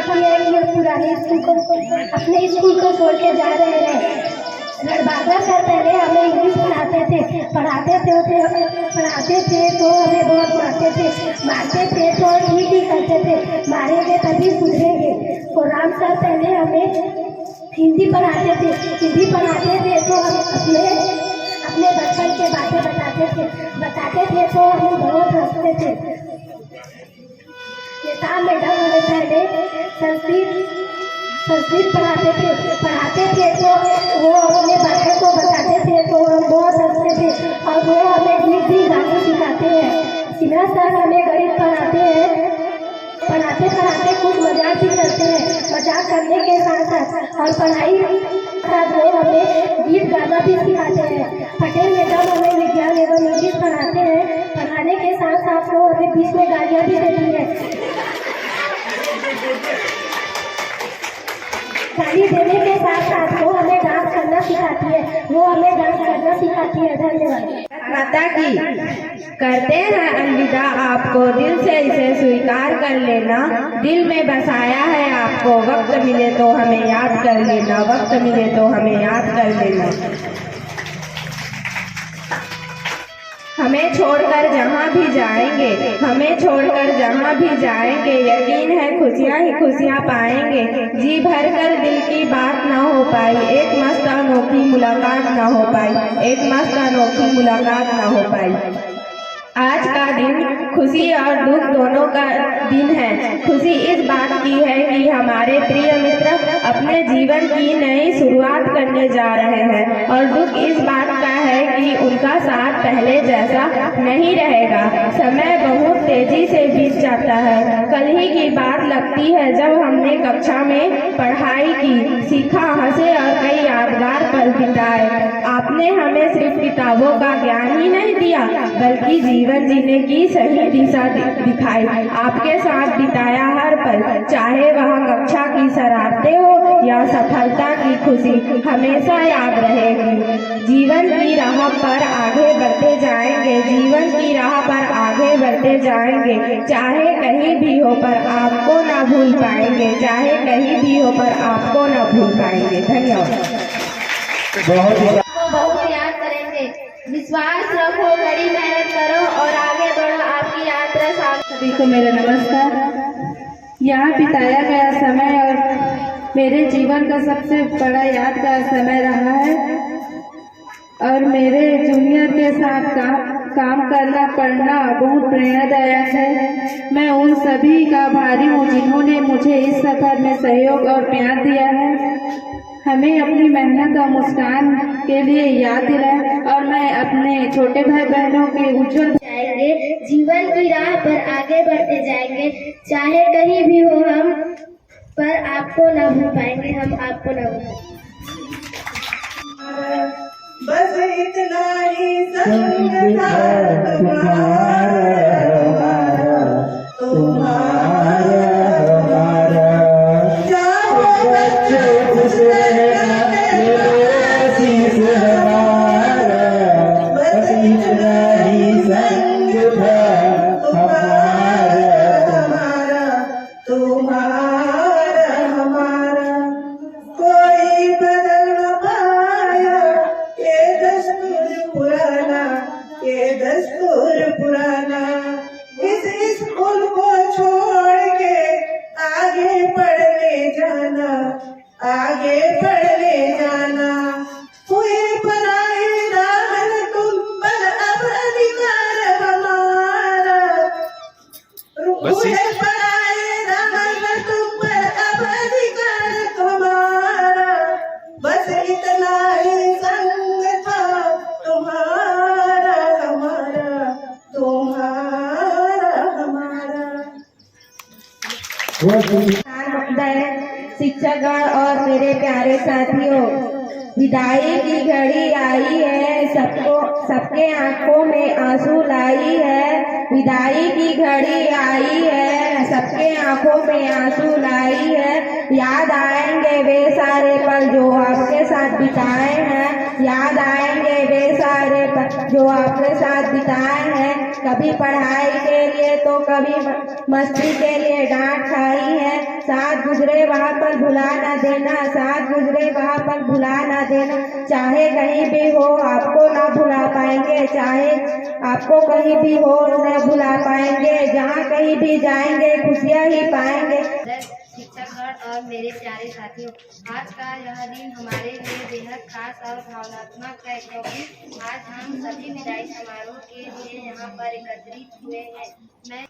आती है कि हम पुराने स्कूल को, अपने स्कूल को छोड़ के जा रहे हैं। लड़बागा सर पहले हमें इंग्लिश पढ़ाते थे तो हमें बहुत मारते थे तो ठीक ही करते थे, मारेंगे तभी सुधरेंगे। और राम सर पहले हमें हिंदी पढ़ाते थे तो हम अपने बचपन के बातें बताते थे तो हम बहुत हंसते थे। नेता मैडम हमें पहले संस्कृत पढ़ाते थे तो वो अपने बातें को बताते थे तो हम बहुत हंसते थे। और वो हमें गीत भी गाने सिखाते हैं। सिन्हा सर हमें गणित पढ़ाते कुछ मजाक भी करते हैं। मजाक करने के साथ और पढ़ाई साथ वो हमें गीत गाना भी सिखाते हैं। पटेल मैडम हमें विज्ञान एवं इंग्लिश पढ़ाते हैं। पढ़ाने के साथ वो हमें बीच में गालियाँ भी देती है। गाली देने के साथ वो हमें डांस करना सिखाती है। धन्यवाद। माता की करते हैं अलविदा आपको, दिल से इसे स्वीकार कर लेना। दिल में बसाया है आपको, वक्त मिले तो हमें याद कर लेना, वक्त मिले तो हमें याद कर लेना। हमें छोड़कर जहाँ भी जाएंगे, यकीन है खुशियाँ ही खुशियाँ पाएंगे। जी भर कर दिल की बात ना हो पाई, एक मस्त अनोखी मुलाकात ना हो पाई। आज का दिन खुशी और दुख दोनों का दिन है। खुशी इस बात की है कि हमारे प्रिय मित्र अपने जीवन की नई शुरुआत करने जा रहे हैं, और दुख इस बात का है कि उनका साथ पहले जैसा नहीं रहेगा। समय बहुत तेजी से बीत जाता है। कल ही की बात लगती है जब हमने कक्षा में पढ़ाई की, सीखा, हंसे और कई यादगार पल बिताए। आपने हमें सिर्फ किताबों का ज्ञान ही नहीं दिया, बल्कि जीवन जीने की सही दिशा दिखाई। आपके साथ बिताया हर पल, चाहे वह कक्षा की शरारतें हो या सफलता की खुशी, हमेशा याद रहेगी। जीवन की राह पर आगे बढ़ते जाएंगे, चाहे कहीं भी हो पर आपको ना भूल पाएंगे, धन्यवाद। बहुत याद करेंगे। विश्वास रखो, बड़ी मेहनत करो और आगे बढ़ो। आपकी यात्रा सभी को मेरा नमस्कार। यहाँ बिताया गया समय और मेरे जीवन का सबसे बड़ा यादगार समय रहा है, और मेरे जूनियर के साथ काम करना, पढ़ना बहुत प्रेरणादायक है। मैं उन सभी का आभारी हूँ जिन्होंने मुझे इस सफर में सहयोग और प्यार दिया है। हमें अपनी मेहनत और मुस्कान के लिए याद दिलाए, और मैं अपने छोटे भाई बहनों के उज्जवल जाएंगे। जीवन की राह पर आगे बढ़ते जाएंगे, चाहे कहीं भी हो हम, पर आपको न भूल पाएंगे, हम आपको न भूल पाएंगे। बस इतना ही संग था पुराना। इस स्कूल को छोड़ के आगे पढ़ने जाना, हुए पराए राह तुम पर अब अधिकार हमारा, हुए पराए राह तुम पर अब अधिकार हमारा। बस इतना ही संग था तुम्हारा हमारा। शिक्षकगण और मेरे प्यारे साथियों, विदाई की घड़ी आई है, सबके आंखों में आंसू लाई है। विदाई की घड़ी आई है, सबके आंखों में आंसू लाई है। याद आएंगे वे सारे पल जो आपके साथ बिताए हैं, याद आएंगे वे सारे पल जो आपके साथ बिताए हैं। कभी पढ़ाई के लिए तो कभी मस्ती के लिए डांट खाई है। साथ गुजरे वहाँ पर भुला ना देना, साथ गुजरे वहाँ पर भुला ना देना। चाहे कहीं भी हो आपको ना भुला पाएंगे, चाहे आपको कहीं भी हो न भुला पाएंगे। जहाँ कहीं भी जाएंगे खुशियाँ ही पाएंगे। शिक्षकगण और मेरे प्यारे साथियों, आज का यह दिन हमारे लिए बेहद खास और भावनात्मक है, क्योंकि आज हम सभी विदाई समारोह के लिए यहाँ पर एकत्रित हुए हैं। मैं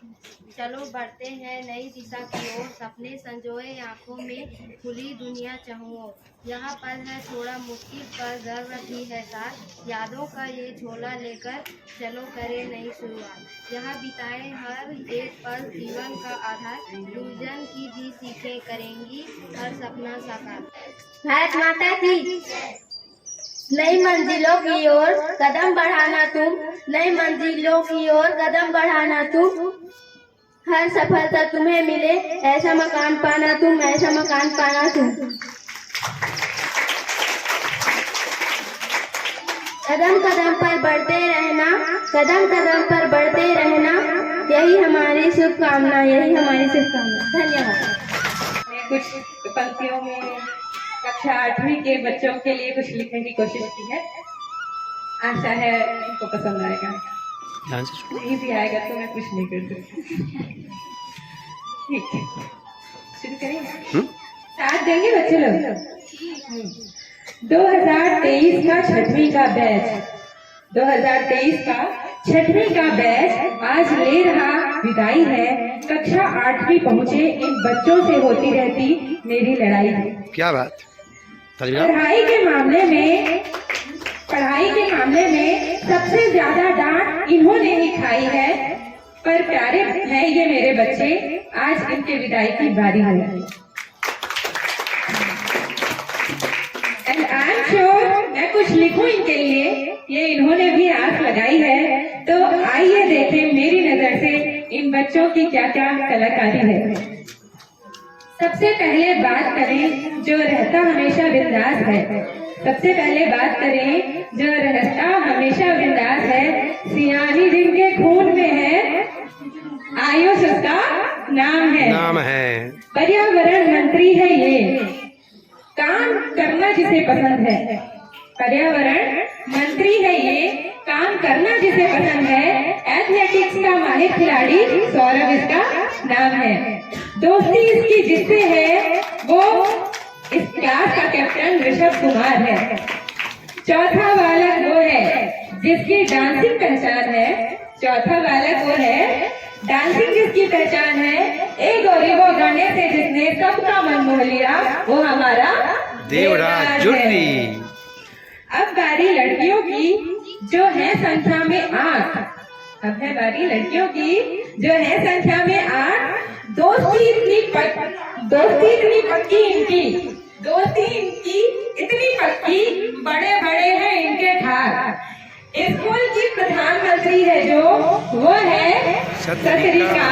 चलो बढ़ते हैं नई दिशा की ओर, सपने संजोए आंखों में खुली दुनिया चाहूँ। यहाँ पल है थोड़ा मुश्किल पर गर्व भी है साथ, यादों का ये झोला लेकर चलो करें नई शुरुआत। यहाँ बिताए हर एक पल जीवन का आधार, गुरुजन की भी सीखें करेंगी हर सपना साकार। भारत माता की। नई मंजिलों की ओर कदम बढ़ाना तुम, नई मंजिलों की ओर कदम बढ़ाना तुम। हर सफलता तुम्हें मिले, ऐसा मकान पाना तुम, ऐसा मकान पाना तुम। कदम कदम पर बढ़ते रहना, कदम कदम पर बढ़ते रहना, यही हमारी शुभकामना, यही हमारी शुभकामना। धन्यवाद। कुछ पंक्तियों में कक्षा 8वीं के बच्चों के लिए कुछ लिखने की कोशिश की है। आशा है इनको पसंद आएगा। नहीं भी आएगा तो मैं कुछ नहीं कर सकती। ठीक है, शुरू करेंगे। साथ देंगे बच्चे लोग। 2023 का 6वीं का बैच, 2023 का 6वीं का बैच आज ले रहा विदाई है। कक्षा 8वीं पहुँचे इन बच्चों से होती रहती मेरी लड़ाई है। क्या बात। पढ़ाई के मामले में सबसे ज्यादा डांट इन्होंने ही खाई है, पर प्यारे हैं ये मेरे बच्चे, आज इनके विदाई की बारी है। एंड आई एम श्योर मैं कुछ लिखूं इनके लिए, ये इन्होंने भी आस लगाई है। तो आइए देखें मेरी नजर से इन बच्चों की क्या क्या कलाकारी है। सबसे पहले बात करें जो रहता हमेशा बिंदास है, सबसे पहले बात करें जो रहता हमेशा बिंदास है। सियानी जिनके खून में है, आयुष उसका नाम है। पर्यावरण मंत्री है ये, काम करना जिसे पसंद है। पर्यावरण मंत्री है ये, काम करना जिसे पसंद है। एथलेटिक्स का माहिर खिलाड़ी सौरभ इसका नाम है। दोस्ती इसकी जिससे है, वो इस क्लास का कैप्टन ऋषभ कुमार है। चौथा बालक वो है जिसकी डांसिंग पहचान है, चौथा बालक वो है डांसिंग जिसकी पहचान है। एक और वो गाने से जिसने सबका मन मोह लिया, वो हमारा देवराज जुर्री। अब बारी लड़कियों की जो है संख्या में 8। अब है बारी लड़कियों की जो है संख्या में 8। दोस्ती इतनी पक्की इनकी, दोस्ती इनकी इतनी पक्की, बड़े बड़े हैं इनके ठाठ। स्कूल की प्रधानमंत्री है जो, वो है सतरिका।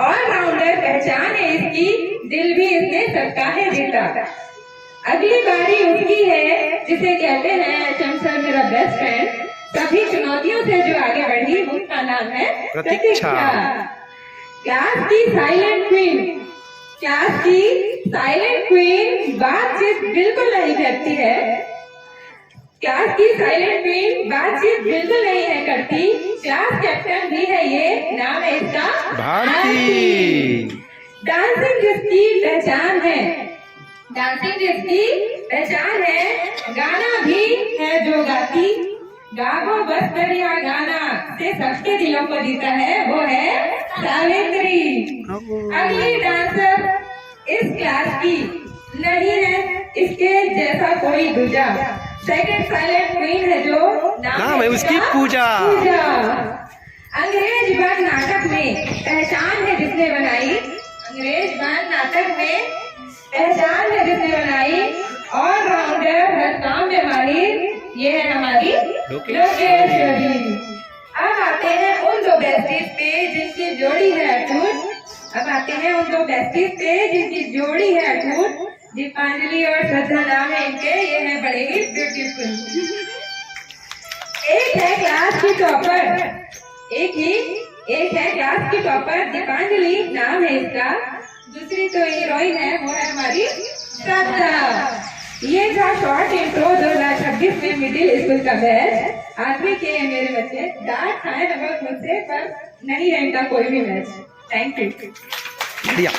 ऑलराउंडर पहचान है इसकी, दिल भी इसने सबका है जीता। अगली बारी उसकी है जिसे कहते हैं एचएम सर मेरा बेस्ट फ्रेंड। सभी चुनौतियों से जो आगे बढ़ी उसका नाम है प्रतीक्षा। क्लास की साइलेंट क्वीन, क्लास की साइलेंट क्वीन बातचीत बिल्कुल नहीं करती है। क्लास की साइलेंट क्वीन बातचीत बिल्कुल नहीं है करती। क्लास कैप्टन भी है ये, नाम है इसका भारती। डांसिंग जिसकी पहचान है, डांसिंग जिसकी पहचान है। गाना भी है जो गाती, गावो बस दरिया गाना से सबके दिलों को जीता है, वो है सावित्री। अगली डांसर इस क्लास की नहीं है इसके जैसा कोई दूजा। सेकंड साइलेंट क्वीन है जो, नाम है उसकी पूजा। अंग्रेज बन नाटक में पहचान है जिसने बनाई, अंग्रेज बन नाटक में पहचान है जिसने बनाई। ऑलराउंडर हर काम में माहिर, ये है हमारी लोकेश्वरी। अब आते हैं उन दो बेस्टीज पे जिनकी जोड़ी है अटूट। अब आते हैं उन दो बेस्टीज पे जिनकी जोड़ी है अटूट। दीपांजलि और श्रद्धा नाम है इनके। ये है बड़े ही ब्यूटीफुल। एक है क्लास की टॉपर, एक है क्लास की टॉपर दीपांजलि नाम है इसका। दूसरी तो हीरोइन है, वो है हमारी श्रद्धा। ये था शॉर्ट इंट्रो 2026 में मिडिल स्कूल का बैच। आठवीं के हैं मेरे बच्चे। डांट खाए बहुत मुझसे, पर नहीं है इनका कोई भी मैच। Thank you. बढ़िया।